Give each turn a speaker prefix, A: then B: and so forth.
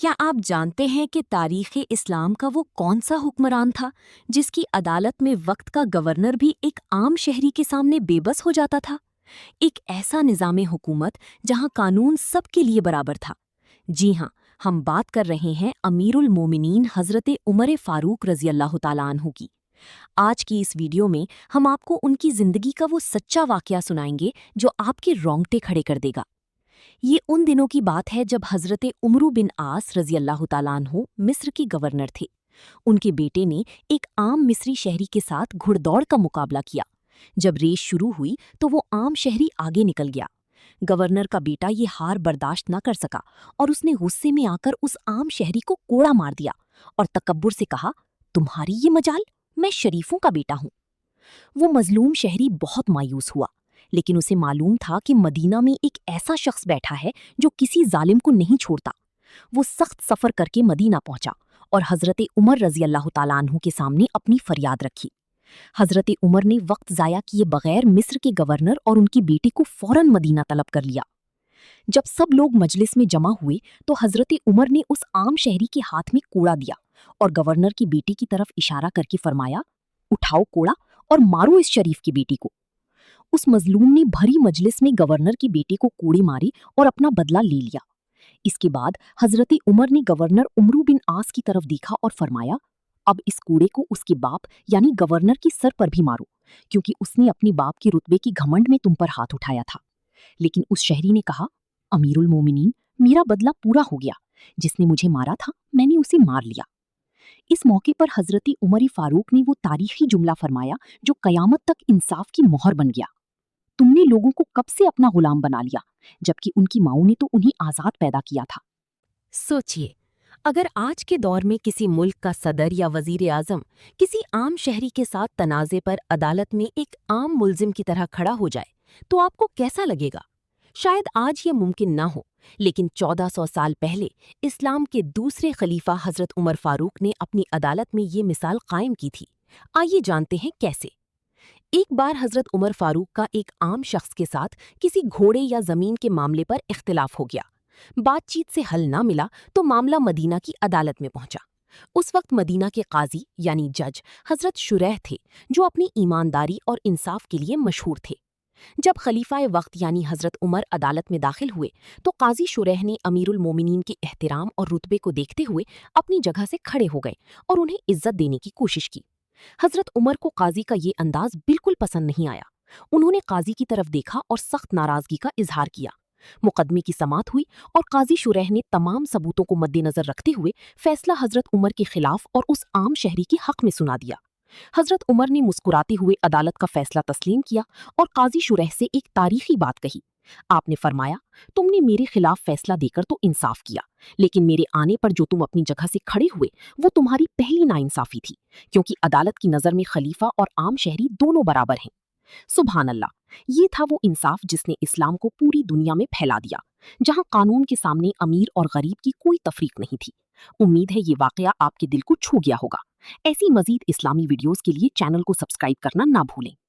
A: کیا آپ جانتے ہیں کہ تاریخ اسلام کا وہ کون سا حکمران تھا جس کی عدالت میں وقت کا گورنر بھی ایک عام شہری کے سامنے بے بس ہو جاتا تھا؟ ایک ایسا نظام حکومت جہاں قانون سب کے لیے برابر تھا۔ جی ہاں، ہم بات کر رہے ہیں امیر المومنین حضرت عمر فاروق رضی اللہ تعالیٰ عنہ کی۔ آج کی اس ویڈیو میں ہم آپ کو ان کی زندگی کا وہ سچا واقعہ سنائیں گے جو آپ کے رونگٹے کھڑے کر دے گا۔ یہ ان دنوں کی بات ہے جب حضرت عمرو بن عاص رضی اللہ تعالیٰ عنہ مصر کے گورنر تھے۔ ان کے بیٹے نے ایک عام مصری شہری کے ساتھ گھڑ دوڑ کا مقابلہ کیا۔ جب ریس شروع ہوئی تو وہ عام شہری آگے نکل گیا۔ گورنر کا بیٹا یہ ہار برداشت نہ کر سکا اور اس نے غصے میں آ کر اس عام شہری کو کوڑا مار دیا اور تکبر سے کہا، تمہاری یہ مجال؟ میں شریفوں کا بیٹا ہوں۔ وہ مظلوم شہری بہت مایوس ہوا، لیکن اسے معلوم تھا کہ مدینہ میں ایک ایسا شخص بیٹھا ہے جو کسی ظالم کو نہیں چھوڑتا۔ وہ سخت سفر کر کے مدینہ پہنچا اور حضرت عمر رضی اللہ تعالیٰ عنہ کے سامنے اپنی فریاد رکھی۔ حضرت عمر نے وقت ضائع کیے بغیر مصر کے گورنر اور ان کے بیٹے کو فوراً مدینہ طلب کر لیا۔ جب سب لوگ مجلس میں جمع ہوئے تو حضرت عمر نے اس عام شہری کے ہاتھ میں کوڑا دیا اور گورنر کی بیٹی کی طرف اشارہ کر کے فرمایا، اٹھاؤ کوڑا اور مارو اس شریف کی بیٹی کو۔ اس مظلوم نے بھری مجلس میں گورنر کی بیٹی کو کوڑے ماری اور اپنا بدلہ لے لیا۔ اس کے بعد حضرت عمر نے گورنر عمرو بن عاص کی طرف دیکھا اور فرمایا، اب اس کوڑے کو اس کے باپ یعنی گورنر کی سر پر بھی مارو، کیونکہ اس نے اپنی باپ کے رتبے کی گھمنڈ میں تم پر ہاتھ اٹھایا تھا۔ لیکن اس شہری نے کہا، امیر المومنین، میرا بدلہ پورا ہو گیا، جس نے مجھے مارا تھا میں نے اسے مار لیا۔ اس موقع پر حضرت عمر فاروق نے وہ تاریخی جملہ فرمایا جو قیامت تک انصاف کی مہر بن گیا، تم نے لوگوں کو کب سے اپنا غلام بنا لیا، جبکہ ان کی ماؤں نے تو انہیں آزاد پیدا کیا تھا۔
B: سوچئے، اگر آج کے دور میں کسی ملک کا صدر یا وزیر اعظم کسی عام شہری کے ساتھ تنازع پر عدالت میں ایک عام ملزم کی طرح کھڑا ہو جائے تو آپ کو کیسا لگے گا؟ شاید آج یہ ممکن نہ ہو، لیکن 1400 سال پہلے اسلام کے دوسرے خلیفہ حضرت عمر فاروق نے اپنی عدالت میں یہ مثال قائم کی تھی۔ آئیے جانتے ہیں کیسے۔ ایک بار حضرت عمر فاروق کا ایک عام شخص کے ساتھ کسی گھوڑے یا زمین کے معاملے پر اختلاف ہو گیا۔ بات چیت سے حل نہ ملا تو معاملہ مدینہ کی عدالت میں پہنچا۔ اس وقت مدینہ کے قاضی یعنی جج حضرت شریح تھے، جو اپنی ایمانداری اور انصاف کے لیے مشہور تھے۔ جب خلیفہ وقت یعنی حضرت عمر عدالت میں داخل ہوئے تو قاضی شریح نے امیر المومنین کے احترام اور رتبے کو دیکھتے ہوئے اپنی جگہ سے کھڑے ہو گئے اور انہیں عزت دینے کی کوشش کی۔ حضرت عمر کو قاضی کا یہ انداز بالکل پسند نہیں آیا۔ انہوں نے قاضی کی طرف دیکھا اور سخت ناراضگی کا اظہار کیا۔ مقدمے کی سماعت ہوئی اور قاضی شریح نے تمام ثبوتوں کو مد نظر رکھتے ہوئے فیصلہ حضرت عمر کے خلاف اور اس عام شہری کے حق میں سنا دیا۔ حضرت عمر نے مسکراتے ہوئے عدالت کا فیصلہ تسلیم کیا اور قاضی شریح سے ایک تاریخی بات کہی۔ آپ نے فرمایا، تم نے میرے خلاف فیصلہ دے کر تو انصاف کیا، لیکن میرے آنے پر جو تم اپنی جگہ سے کھڑے ہوئے وہ تمہاری پہلی ناانصافی تھی، کیونکہ عدالت کی نظر میں خلیفہ اور عام شہری دونوں برابر ہیں۔ سبحان اللہ، یہ تھا وہ انصاف جس نے اسلام کو پوری دنیا میں پھیلا دیا، جہاں قانون کے سامنے امیر اور غریب کی کوئی تفریق نہیں تھی۔ امید ہے یہ واقعہ آپ کے دل کو چھو گیا ہوگا۔ ایسی مزید اسلامی ویڈیوز کے لیے چینل کو سبسکرائب کرنا نہ بھولیں۔